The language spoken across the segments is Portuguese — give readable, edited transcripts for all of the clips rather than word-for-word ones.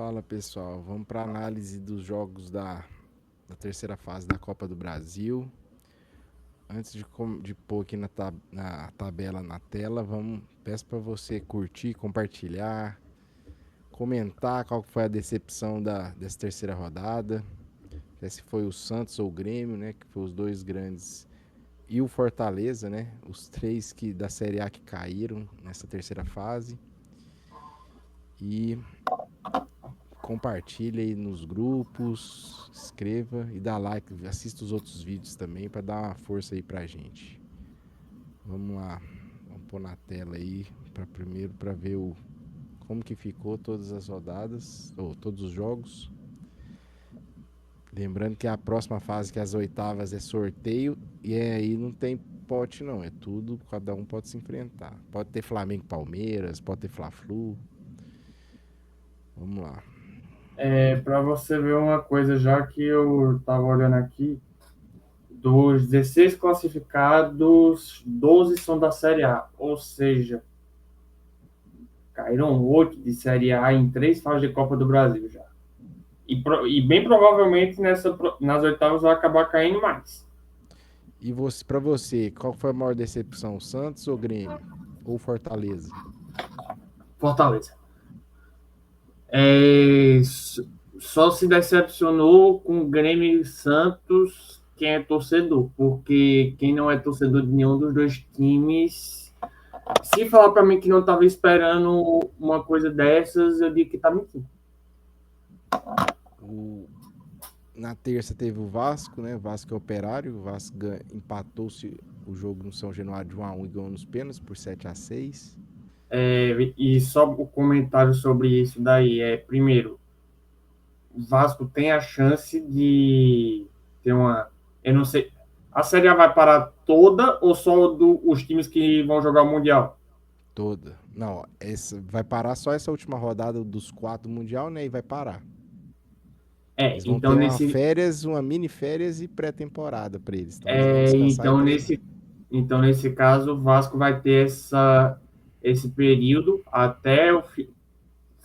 Fala pessoal, vamos para análise dos jogos da terceira fase da Copa do Brasil. Antes de pôr aqui na tabela na tela, peço para você curtir, compartilhar, comentar qual foi a decepção dessa terceira rodada. Se foi o Santos ou o Grêmio, né? Que foi os dois grandes. E o Fortaleza, né? Os três da Série A que caíram nessa terceira fase. E compartilha aí nos grupos, escreva e dá like, assista os outros vídeos também para dar uma força aí pra gente. Vamos lá, vamos pôr na tela aí primeiro para ver como que ficou todas as rodadas, ou todos os jogos. Lembrando que a próxima fase, que é as oitavas, é sorteio e aí não tem pote não, é tudo, cada um pode se enfrentar. Pode ter Flamengo e Palmeiras, pode ter Fla-Flu. Vamos lá. Para você ver uma coisa, já que eu estava olhando aqui, dos 16 classificados, 12 são da Série A, ou seja, caíram 8 de Série A em 3 fases de Copa do Brasil já. E bem provavelmente nas oitavas vai acabar caindo mais. E para você, qual foi a maior decepção, Santos ou Grêmio? Ou Fortaleza? Fortaleza. Só se decepcionou com o Grêmio e Santos quem é torcedor, porque quem não é torcedor de nenhum dos dois times, se falar para mim que não estava esperando uma coisa dessas, eu digo que tá mentindo. Na terça teve o Vasco, né? Vasco é Operário. O Vasco empatou-se o jogo no São Januário de 1-1 e ganhou nos pênaltis por 7-6. E só o comentário sobre isso daí primeiro, o Vasco tem a chance de ter uma, eu não sei, a Série A vai parar toda ou só os times que vão jogar o Mundial? Toda. Não, vai parar só essa última rodada dos 4 do Mundial, né? E vai parar. Eles vão Então ter uma mini férias e pré-temporada para eles. Então eles vão é, descansar e então treinar. nesse então nesse caso o Vasco vai ter esse período até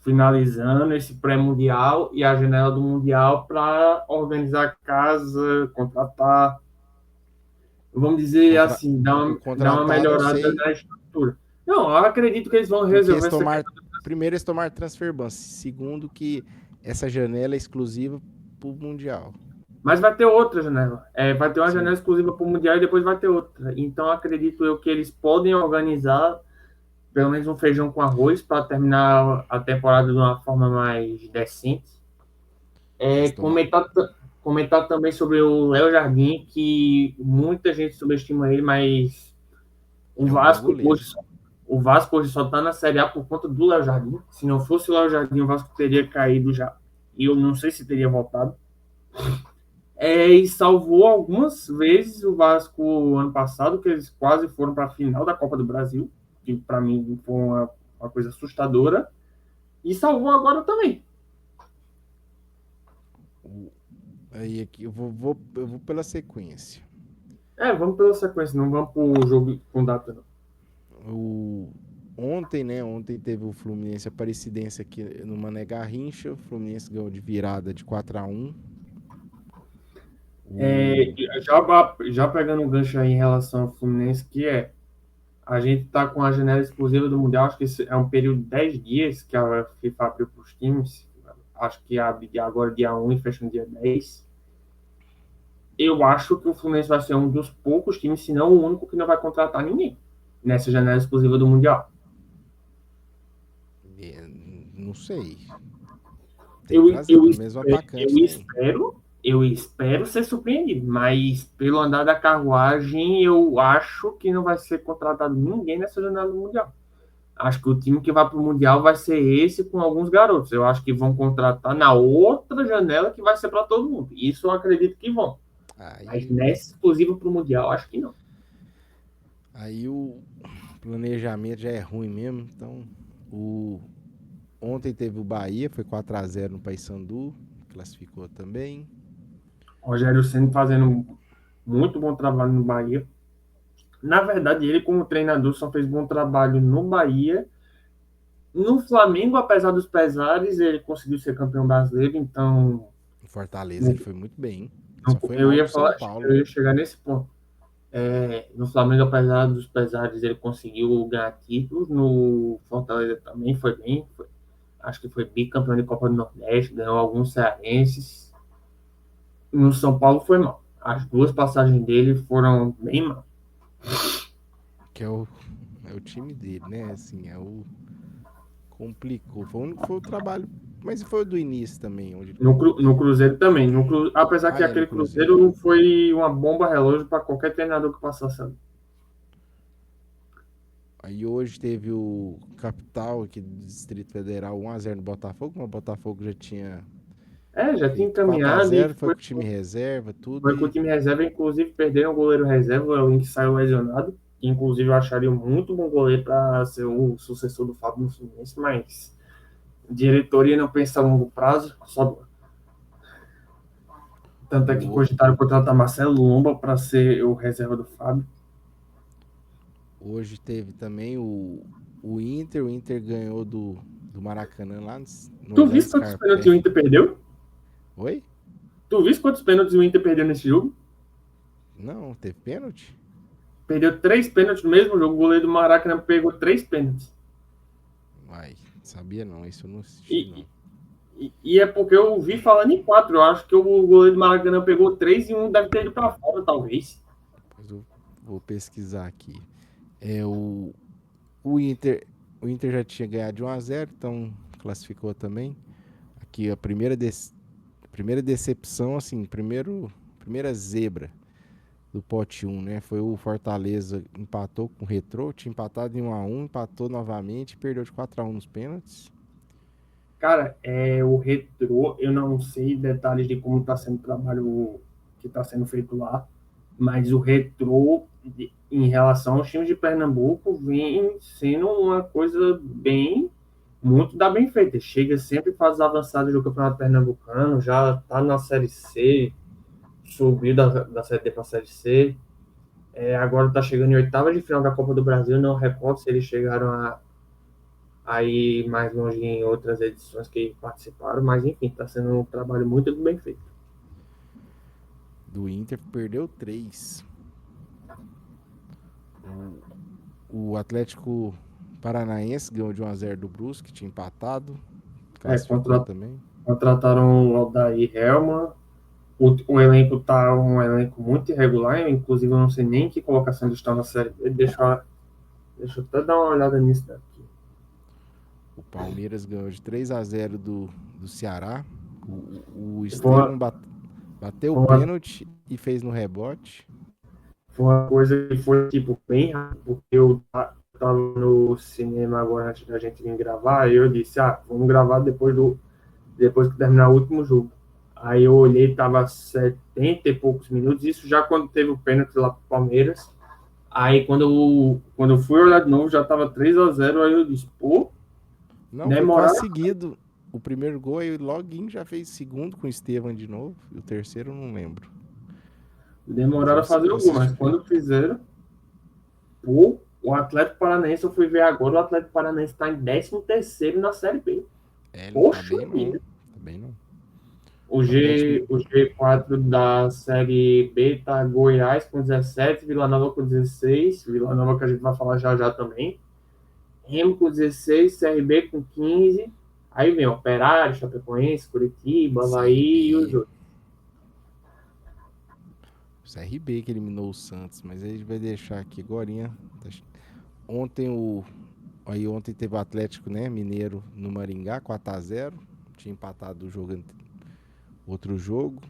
finalizando esse pré-mundial e a janela do mundial para organizar a casa, contratar, vamos dizer assim, O dar uma contratado eu melhorada sei. na estrutura. Não, eu acredito que eles vão Porque resolver essa questão. primeiro eles tomaram transfer ban. Segundo que essa janela é exclusiva pro Mundial. Mas vai ter outra janela. Vai ter uma Sim. janela exclusiva para o Mundial e depois vai ter outra. Então, acredito eu que eles podem organizar pelo menos um feijão com arroz para terminar a temporada de uma forma mais decente. Eles tomam... Comentar também sobre o Léo Jardim, que muita gente subestima ele, mas o É um bom Vasco goleiro. hoje, o Vasco hoje só está na Série A por conta do Léo Jardim. Se não fosse o Léo Jardim, o Vasco teria caído já. E eu não sei se teria voltado. E salvou algumas vezes o Vasco ano passado, que eles quase foram para a final da Copa do Brasil, que para mim foi uma coisa assustadora, e salvou agora também. Aí aqui eu vou pela sequência. Vamos pela sequência, não vamos para o jogo com data, não. Ontem, né? Ontem teve o Fluminense Aparecidense aqui no Mané Garrincha. O Fluminense ganhou de virada de 4-1. Já pegando um gancho aí em relação ao Fluminense, a gente está com a janela exclusiva do Mundial, acho que esse é um período de 10 dias que a FIFA abriu para os times, acho que abre agora dia 1 e fecha no dia 10. Eu acho que o Fluminense vai ser um dos poucos times, se não o único, que não vai contratar ninguém nessa janela exclusiva do Mundial. Não sei. Tem que trazer, pelo menos, um atacante. Eu espero ser surpreendido, mas pelo andar da carruagem, eu acho que não vai ser contratado ninguém nessa janela do Mundial. Acho que o time que vai para o Mundial vai ser esse com alguns garotos. Eu acho que vão contratar na outra janela que vai ser para todo mundo. Isso eu acredito que vão. Mas nessa exclusiva para o Mundial, acho que não. Aí o planejamento já é ruim mesmo. Então, ontem teve o Bahia, foi 4-0 no Paysandu, classificou também. Rogério Ceni fazendo muito bom trabalho no Bahia. Na verdade, ele como treinador só fez bom trabalho no Bahia No Flamengo, apesar dos pesares, ele conseguiu ser campeão brasileiro, então... Em Fortaleza ele foi muito bem, hein? Só foi Eu mal ia pro São falar, Paulo. eu ia chegar nesse ponto. No Flamengo, apesar dos pesares, ele conseguiu ganhar títulos. No Fortaleza também foi bem. Acho que foi bicampeão de Copa do Nordeste, ganhou alguns cearenses. No São Paulo foi mal. As duas passagens dele foram bem mal. Que é o time dele, né? Assim, complicou. Foi o trabalho, mas foi o do início também, onde No Cruzeiro também. Apesar que no aquele Cruzeiro. Cruzeiro foi uma bomba relógio para qualquer treinador que passasse ali. Aí hoje teve o Capital aqui do Distrito Federal 1-0 no Botafogo, mas o Botafogo já tinha Já tinha feito encaminhado e 4-0, foi com o time reserva, tudo foi com o e time reserva. Inclusive, perderam o goleiro reserva, o Link saiu lesionado. Inclusive, eu acharia um muito bom goleiro para ser o sucessor do Fábio no Fluminense, mas a diretoria não pensa a longo prazo, só tanto é que o, cogitaram contratar Marcelo Lomba para ser o reserva do Fábio. hoje teve também o Inter. O Inter ganhou do Maracanã lá no Tu Orlando viste quantos pênaltis o Scarpelli. Inter perdeu? Oi? Tu viste quantos pênaltis o Inter perdeu nesse jogo? Não, teve pênalti? Perdeu 3 pênaltis no mesmo jogo. O goleiro do Maracanã pegou 3 pênaltis. Ai, sabia não, isso eu não assisti E, não. e é porque eu vi falando em 4. Eu acho que o goleiro do Maracanã pegou 3 e um deve ter ido para fora, talvez. Depois eu vou pesquisar aqui. O Inter, o Inter já tinha ganhado de 1-0, então classificou também. Aqui a primeira decepção, assim, primeira zebra do pote 1, né? Foi o Fortaleza, empatou com o Retrô, tinha empatado em 1-1, empatou novamente e perdeu de 4-1 nos pênaltis. Cara, o Retrô, eu não sei detalhes de como está sendo o trabalho que está sendo feito lá, mas o Retrô, em relação aos times de Pernambuco, vem sendo uma coisa muito bem feita. Chega sempre em fases avançadas do Campeonato Pernambucano, já está na Série C, subiu da Série D para a Série C, agora está chegando em oitava de final da Copa do Brasil, não recordo se eles chegaram a ir mais longe em outras edições que participaram, mas enfim, está sendo um trabalho muito bem feito. Do Inter perdeu 3. O Atlético Paranaense ganhou de 1-0 do Brusque, tinha empatado, classificou também. Contrataram o Aldair Helman. O elenco tá um elenco muito irregular, inclusive eu não sei nem que colocação eles estão na série B. Deixa eu até dar uma olhada nisso daqui. O Palmeiras ganhou de 3-0 do Ceará. O Estevam bateu o pênalti e fez no rebote. Foi uma coisa que foi tipo bem rápido, porque eu tava no cinema agora antes da gente vir gravar, e eu disse, vamos gravar depois que terminar o último jogo. Aí eu olhei, tava 70 e poucos minutos, isso já quando teve o pênalti lá pro Palmeiras. Aí quando eu fui olhar de novo, já tava 3-0, aí eu disse, pô, não, foi quase seguido. O primeiro gol, aí o Login já fez segundo com o Estevam de novo, e o terceiro eu não lembro. Demoraram a fazer o gol, mas quando fizeram, pô, o Atlético Paranaense, eu fui ver agora, o Atlético Paranaense tá em 13º na Série B. Poxa, tá bem não. Tá bem não. O G4 da Série B tá Goiás com 17, Vila Nova com 16, Vila Nova que a gente vai falar já também, Remo com 16, CRB com 15, aí vem Operário, Chapecoense, Curitiba, Avaí e os outros. O CRB que eliminou o Santos, mas a gente vai deixar aqui agorinha. Ontem teve o Atlético, né, Mineiro no Maringá, 4-0, tinha empatado o jogo outro jogo.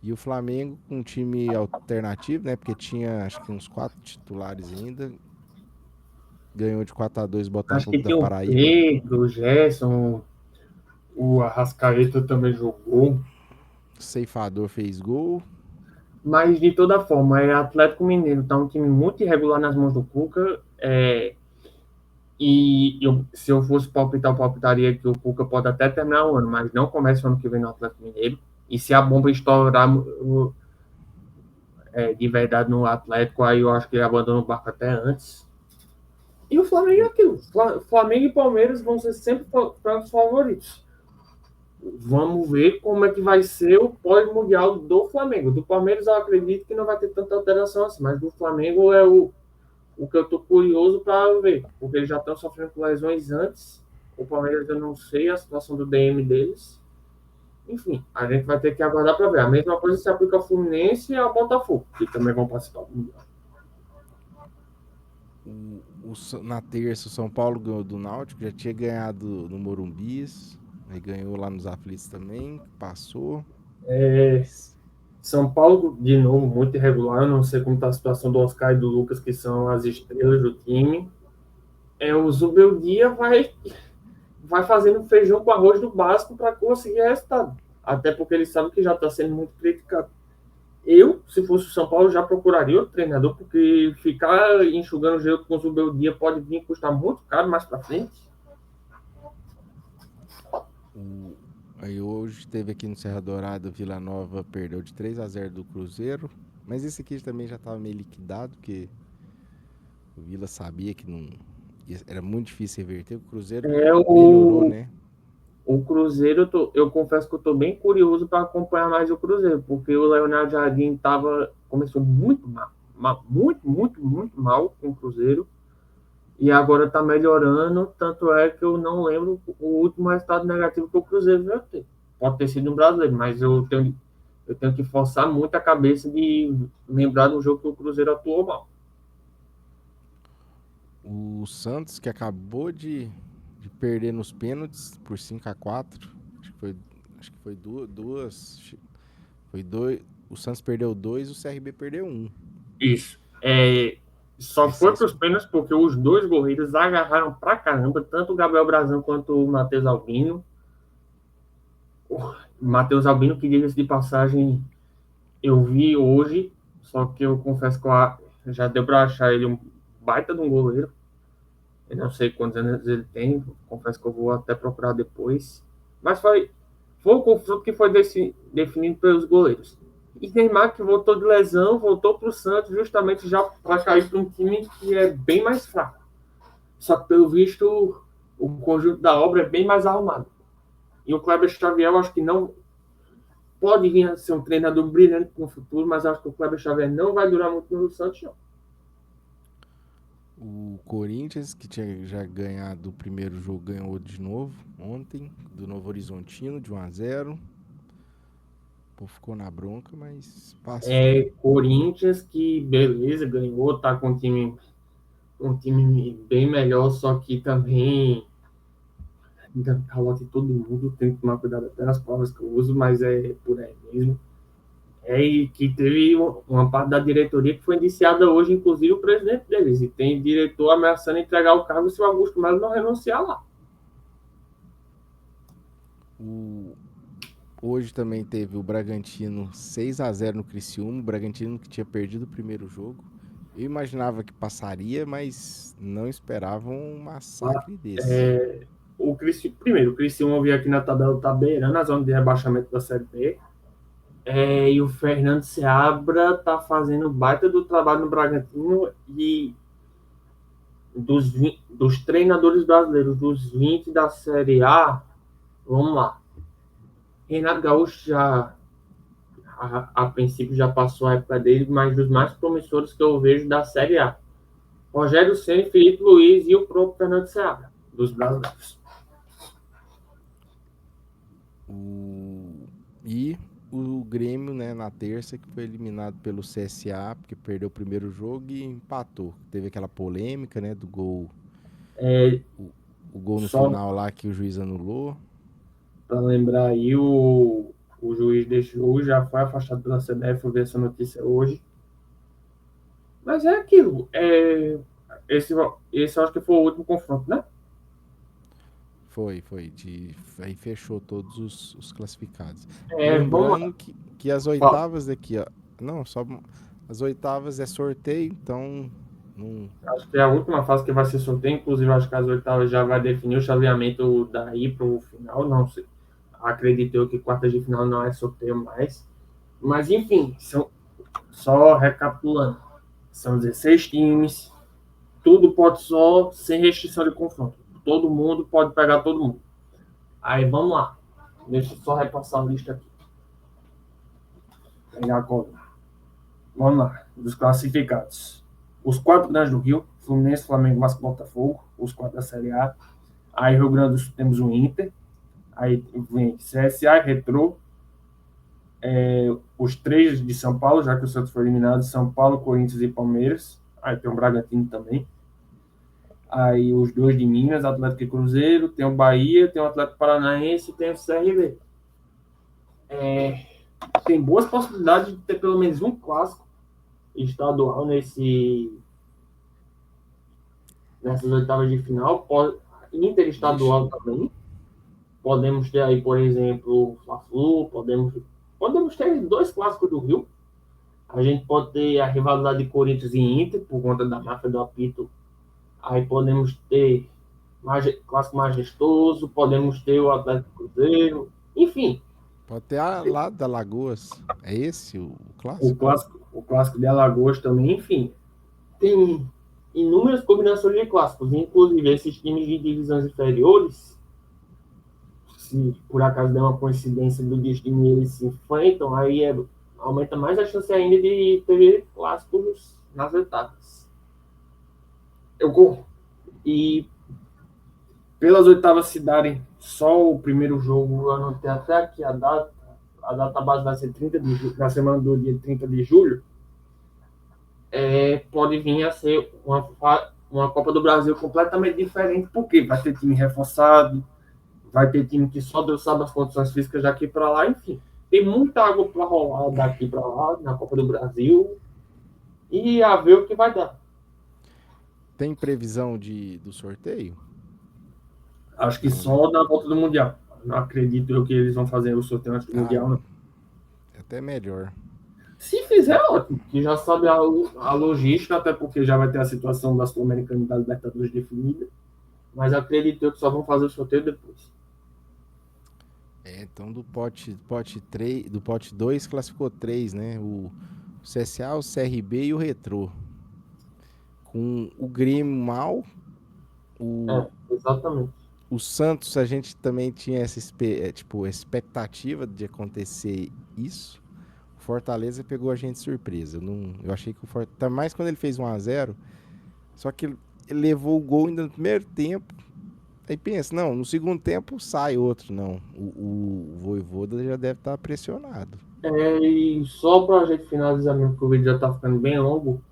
E o Flamengo com um time alternativo, né? Porque tinha acho que uns 4 titulares ainda. Ganhou de 4-2 Botafogo da Paraíba. O Pedro, o Gerson, o Arrascaeta também jogou. O Ceifador fez gol. Mas de toda forma, Atlético Mineiro tá um time muito irregular nas mãos do Cuca. Se eu fosse palpitar, eu palpitaria que o Cuca pode até terminar o ano, mas não começa o ano que vem no Atlético Mineiro. E se a bomba estourar de verdade no Atlético, aí eu acho que ele abandona o barco até antes. E o Flamengo é aquilo. Flamengo e Palmeiras vão ser sempre os favoritos. Vamos ver como é que vai ser o pós-mundial do Flamengo. Do Palmeiras eu acredito que não vai ter tanta alteração assim, mas do Flamengo é o que eu estou curioso para ver, porque eles já estão sofrendo com lesões antes. O Palmeiras eu não sei a situação do DM deles. Enfim, a gente vai ter que aguardar para ver. A mesma coisa se aplica ao Fluminense e ao Botafogo, que também vão participar do Mundial. Na terça, o São Paulo ganhou do Náutico, já tinha ganhado no Morumbis, aí ganhou lá nos Aflitos também, passou. São Paulo, de novo, muito irregular. Eu não sei como está a situação do Oscar e do Lucas, que são as estrelas do time. O Zubeldia vai fazendo feijão com arroz do básico para conseguir resultado. Até porque ele sabe que já está sendo muito criticado. Eu, se fosse o São Paulo, já procuraria outro treinador, porque ficar enxugando o gelo com o Zubeldia pode vir custar muito caro mais para frente. Aí hoje teve aqui no Serra Dourada, o Vila Nova perdeu de 3-0 do Cruzeiro, mas esse aqui também já estava meio liquidado, porque o Vila sabia que não era muito difícil reverter. O Cruzeiro melhorou, né? O Cruzeiro, eu confesso que eu estou bem curioso para acompanhar mais o Cruzeiro, porque o Leonardo Jardim começou muito mal, muito mal com o Cruzeiro, e agora está melhorando, tanto é que eu não lembro o último resultado negativo que o Cruzeiro veio ter. Pode ter sido um brasileiro, mas eu tenho que forçar muito a cabeça de lembrar do jogo que o Cruzeiro atuou mal. O Santos, que acabou de perder nos pênaltis por 5-4, acho que foi duas. Foi dois. O Santos perdeu 2, o CRB perdeu 1. Isso. Só foi para os pênaltis porque os dois goleiros agarraram pra caramba, tanto o Gabriel Brazão quanto o Matheus Albino. O Matheus Albino, que diga-se de passagem, eu vi hoje, só que eu confesso que já deu para achar ele um baita de um goleiro. Eu não sei quantos anos ele tem, confesso que eu vou até procurar depois. Mas foi o confronto que foi definido pelos goleiros. E Neymar, que voltou de lesão, voltou para o Santos justamente já para cair para um time que é bem mais fraco. Só que, pelo visto, o conjunto da obra é bem mais arrumado. E o Kleber Xavier, eu acho que não pode vir a ser um treinador brilhante no futuro, mas acho que o Kleber Xavier não vai durar muito no Santos, não. O Corinthians, que tinha já ganhado o primeiro jogo, ganhou de novo ontem, do Novo Horizontino, de 1-0. Pô, ficou na bronca, mas passou. Corinthians, que beleza, ganhou, tá com um time bem melhor, só que também ainda calote todo mundo, tem que tomar cuidado até nas palavras que eu uso, mas é por aí mesmo. E que teve uma parte da diretoria que foi indiciada hoje, inclusive o presidente deles, e tem diretor ameaçando entregar o cargo se o Augusto Melo não renunciar lá. Hoje também teve o Bragantino 6-0 no Criciúma, o Bragantino que tinha perdido o primeiro jogo. Eu imaginava que passaria, mas não esperava um massacre desse. O Criciúma eu vi aqui na tabela, tá beirando a zona de rebaixamento da Série B. E o Fernando Seabra tá fazendo baita do trabalho no Bragantino, e dos treinadores brasileiros, dos 20 da Série A, vamos lá. Renato Gaúcho já, a princípio, já passou a época dele, mas dos mais promissores que eu vejo da Série A. Rogério Ceni, Felipe Luiz e o próprio Fernando Seabra, dos brasileiros. E o Grêmio, né, na terça, que foi eliminado pelo CSA, porque perdeu o primeiro jogo e empatou. Teve aquela polêmica, né, do gol. O gol no final lá que o juiz anulou. Para lembrar aí, o juiz deixou, já foi afastado pela CBF, eu vi essa notícia hoje. Mas é aquilo. Esse eu acho que foi o último confronto, né? Foi. Aí fechou todos os classificados. Lembrando que as oitavas daqui, ó. Não, só as oitavas é sorteio, então. Acho que é a última fase que vai ser sorteio, inclusive acho que as oitavas já vai definir o chaveamento daí para o final, não sei. Acredito eu que quartas de final não é sorteio mais. Mas enfim, só recapitulando. São 16 times. tudo pode só, sem restrição de confronto. Todo mundo pode pegar todo mundo. Aí vamos lá. Deixa eu só repassar a lista aqui. Pegar a cola. Vamos lá. Dos classificados. Os 4 grandes do Rio: Fluminense, Flamengo, Vasco, Botafogo. Os 4 da Série A. Aí Rio Grande do Sul temos o Inter. Aí vem CSA, Retrô. Os 3 de São Paulo, já que o Santos foi eliminado: São Paulo, Corinthians e Palmeiras. Aí tem o Bragantino também. Aí os 2 de Minas, Atlético e Cruzeiro. Tem o Bahia, tem o Atlético Paranaense e tem o CRB. Tem boas possibilidades de ter pelo menos um clássico estadual nessas oitavas de final. Interestadual também. Podemos ter aí, por exemplo, o Fla-Flu, podemos ter 2 clássicos do Rio. A gente pode ter a rivalidade de Corinthians e Inter, por conta da máfia do apito. Aí podemos ter clássico majestoso, podemos ter o Atlético Cruzeiro, enfim. Pode ter lá da Lagoas. É esse o clássico? O clássico de Alagoas também, enfim. Tem inúmeras combinações de clássicos, inclusive esses times de divisões inferiores, se por acaso der uma coincidência do destino e eles se enfrentam, aí aumenta mais a chance ainda de ter clássicos nas etapas. E pelas oitavas se darem só o primeiro jogo, eu anotei até aqui a data base vai ser 30 de julho, na semana do dia 30 de julho, pode vir a ser uma Copa do Brasil completamente diferente, porque vai ter time reforçado, vai ter time que só Deus sabe as condições físicas daqui para lá, enfim. Tem muita água para rolar daqui para lá, na Copa do Brasil, e a ver o que vai dar. Tem previsão do sorteio? Acho que só na volta do Mundial. Não acredito eu que eles vão fazer o sorteio antes do Mundial, não. É até melhor. Se fizer, ótimo. Que já sabe a logística, até porque já vai ter a situação da Sul-Americana e da Libertadores definida. Mas acredito eu que só vão fazer o sorteio depois. Então do pote 3, do pote 2 classificou 3, né? O CSA, o CRB e o Retrô. Com o Grêmio mal. Exatamente. O Santos, a gente também tinha essa expectativa de acontecer isso. O Fortaleza pegou a gente de surpresa. Eu achei que o Fortaleza, mais quando ele fez 1-0, só que ele levou o gol ainda no primeiro tempo. Aí pensa, não, no segundo tempo sai outro, não. O Vojvoda já deve estar pressionado. E só para a gente finalizar mesmo, que o vídeo já está ficando bem longo,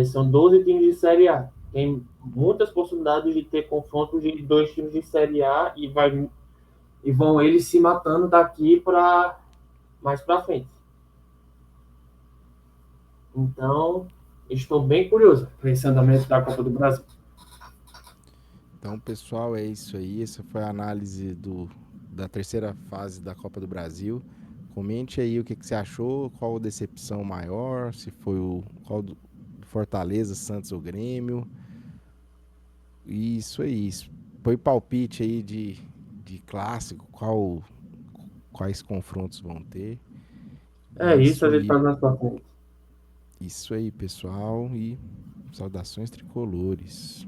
são 12 times de Série A. Tem muitas possibilidades de ter confrontos de 2 times de Série A e vão eles se matando daqui para mais para frente. Então, estou bem curioso para esse andamento da Copa do Brasil. Então, pessoal, é isso aí. Essa foi a análise da terceira fase da Copa do Brasil. Comente aí o que você achou, qual a decepção maior, se foi qual do Fortaleza, Santos ou Grêmio. Isso aí. Põe palpite aí de clássico, quais confrontos vão ter. Isso a gente faz mais pra frente. Isso aí, pessoal, e saudações tricolores.